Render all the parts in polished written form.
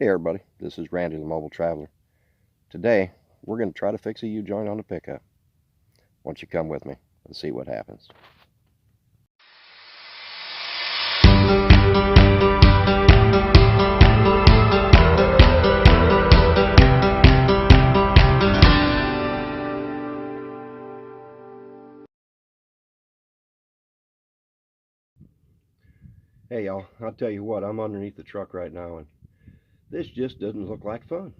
Hey everybody, this is Randy the Mobile Traveler. Today, we're going to try to fix a U-joint on the pickup. Why don't you come with me and see what happens. Hey y'all, I'll tell you what, I'm underneath the truck right now and this just doesn't look like fun.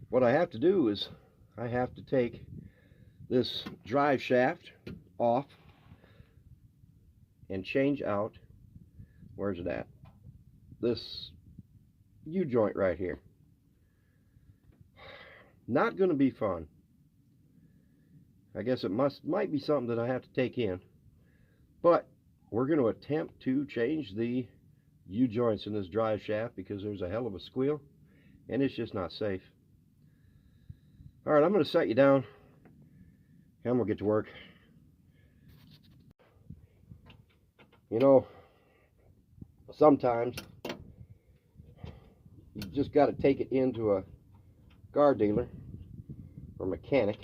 What I have to do is I have to take this drive shaft off and change out, where's it at? This U-joint right here. Not going to be fun. I guess it might be something that I have to take in, but we're going to attempt to change the U-joints in this drive shaft because there's a hell of a squeal and it's just not safe. Alright, I'm going to set you down and we'll get to work. You know, sometimes you just got to take it into a car dealer or mechanic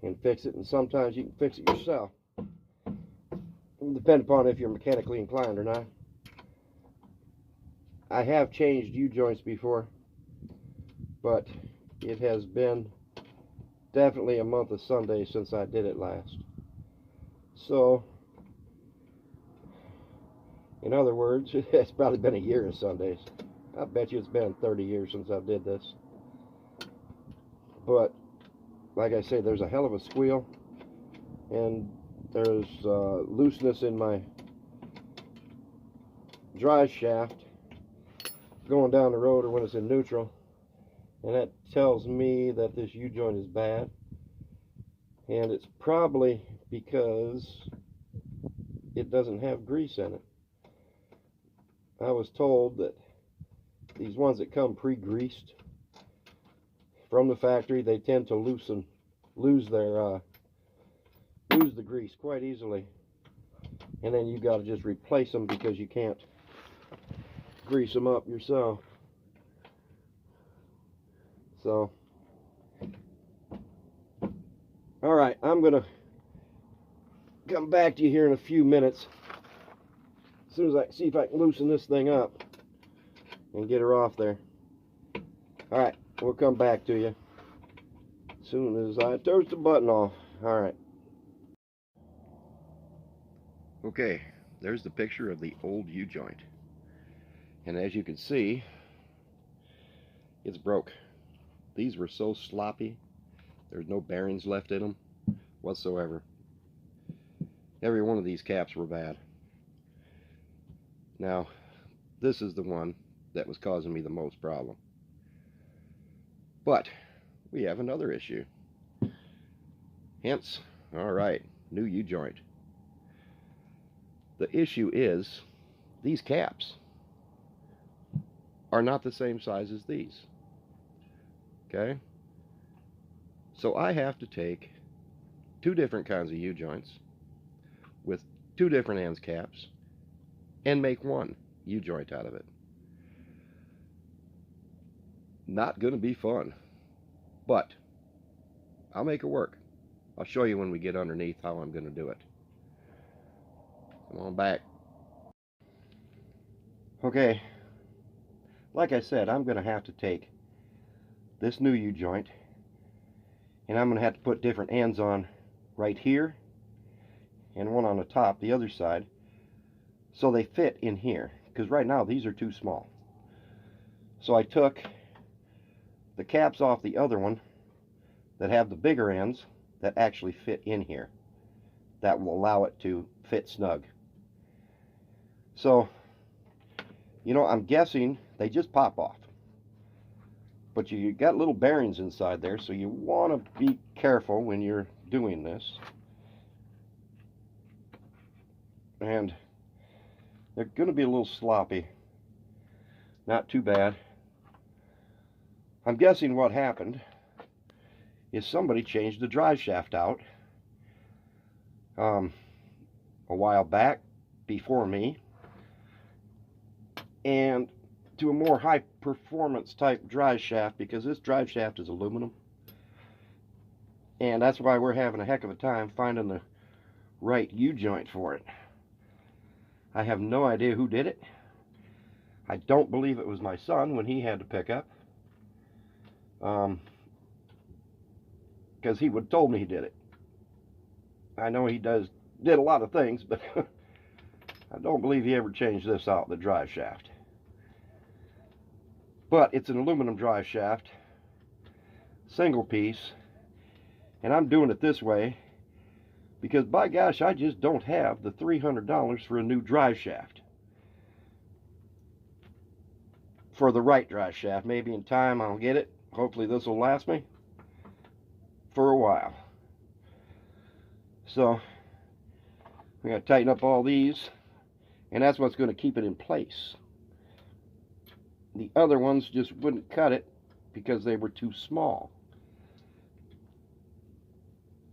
and fix it, and sometimes you can fix it yourself, depending upon if you're mechanically inclined or not. I have changed U-joints before, but it has been definitely a month of Sundays since I did it last. So, in other words, it's probably been a year of Sundays. I bet you it's been 30 years since I did this. But, like I say, there's a hell of a squeal, and there's looseness in my drive shaft going down the road or when it's in neutral, and that tells me that this U-joint is bad, and it's probably because it doesn't have grease in it. I was told that these ones that come pre-greased from the factory, they tend to lose the grease quite easily, and then you got to just replace them because you can't grease them up yourself. So, all right, I'm gonna come back to you here in a few minutes as soon as I see if I can loosen this thing up and get her off there. All right, we'll come back to you as soon as I turn the button off. All right. Okay, there's the picture of the old U-joint, and as you can see, it's broke. These were so sloppy, there's no bearings left in them whatsoever. Every one of these caps were bad. Now, this is the one that was causing me the most problem. But we have another issue. Hence, alright, new U-joint. The issue is these caps are not the same size as these. Okay? So I have to take two different kinds of U-joints with two different ends caps and make one U-joint out of it. Not going to be fun, but I'll make it work. I'll show you when we get underneath how I'm going to do it. Come on back. Okay, like I said, I'm going to have to take this new U-joint and I'm going to have to put different ends on right here and one on the top, the other side, so they fit in here, because right now these are too small. So I took the caps off the other one that have the bigger ends that actually fit in here, that will allow it to fit snug. So, you know, I'm guessing they just pop off, but you got little bearings inside there, so you want to be careful when you're doing this. And they're going to be a little sloppy. Not too bad. I'm guessing what happened is somebody changed the drive shaft out a while back before me, and to a more high performance type drive shaft, because this drive shaft is aluminum. And that's why we're having a heck of a time finding the right U-joint for it. I have no idea who did it. I don't believe it was my son when he had to pick up. Because he would have told me he did it. I know he did a lot of things, but I don't believe he ever changed this out, the drive shaft. But it's an aluminum drive shaft, single piece, and I'm doing it this way because, by gosh, I just don't have the $300 for a new drive shaft. For the right drive shaft. Maybe in time I'll get it. Hopefully this will last me for a while. So we got to tighten up all these, and that's what's going to keep it in place. The other ones just wouldn't cut it because they were too small.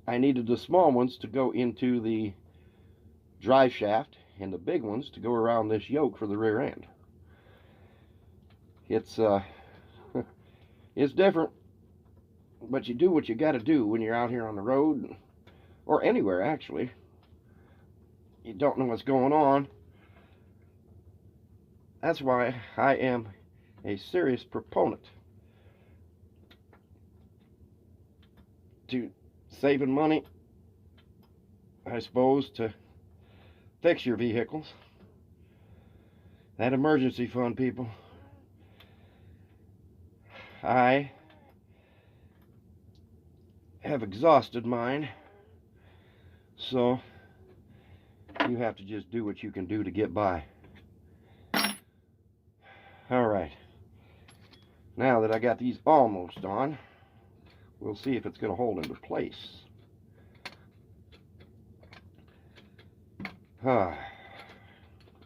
I needed the small ones to go into the drive shaft and the big ones to go around this yoke for the rear end. It's it's different, but you do what you got to do when you're out here on the road, or anywhere actually. You don't know what's going on. That's why I am a serious proponent to saving money, I suppose, to fix your vehicles. That emergency fund, people. I have exhausted mine, so you have to just do what you can do to get by. Alright, now that I got these almost on, we'll see if it's going to hold into place. It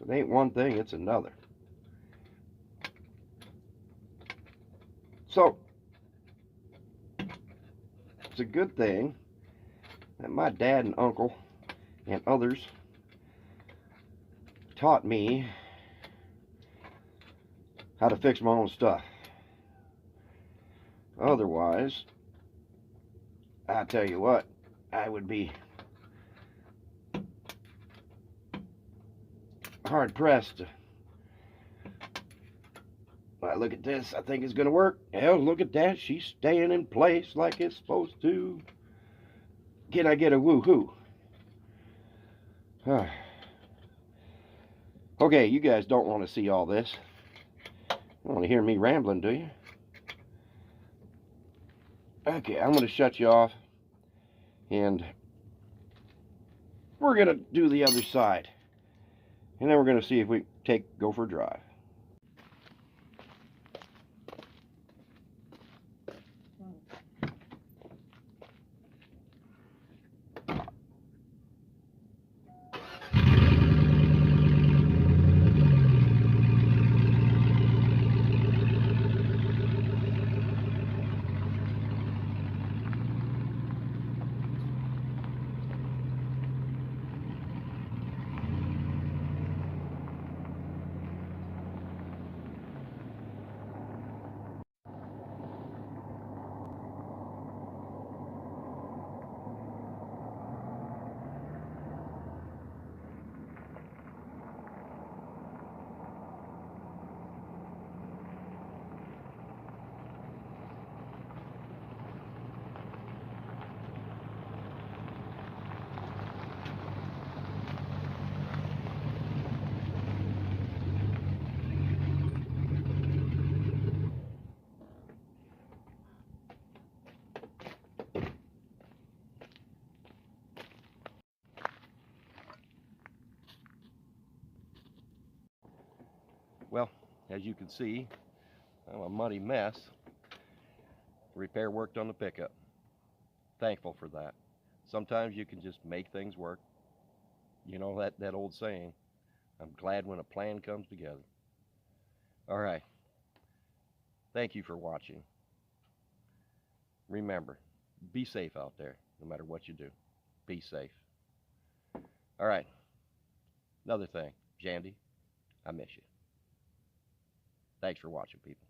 ain't one thing, it's another. So, it's a good thing that my dad and uncle and others taught me how to fix my own stuff. Otherwise, I tell you what, I would be hard pressed to, well, look at this, I think it's going to work. Hell, look at that, she's staying in place like it's supposed to. Can I get a woohoo? Okay, you guys don't want to see all this. You don't want to hear me rambling, do you? Okay, I'm going to shut you off, and we're going to do the other side, and then we're going to see if we go for a drive. Well, as you can see, I'm a muddy mess. Repair worked on the pickup. Thankful for that. Sometimes you can just make things work. You know that old saying, I'm glad when a plan comes together. All right. Thank you for watching. Remember, be safe out there, no matter what you do. Be safe. All right. Another thing, Jandy, I miss you. Thanks for watching, people.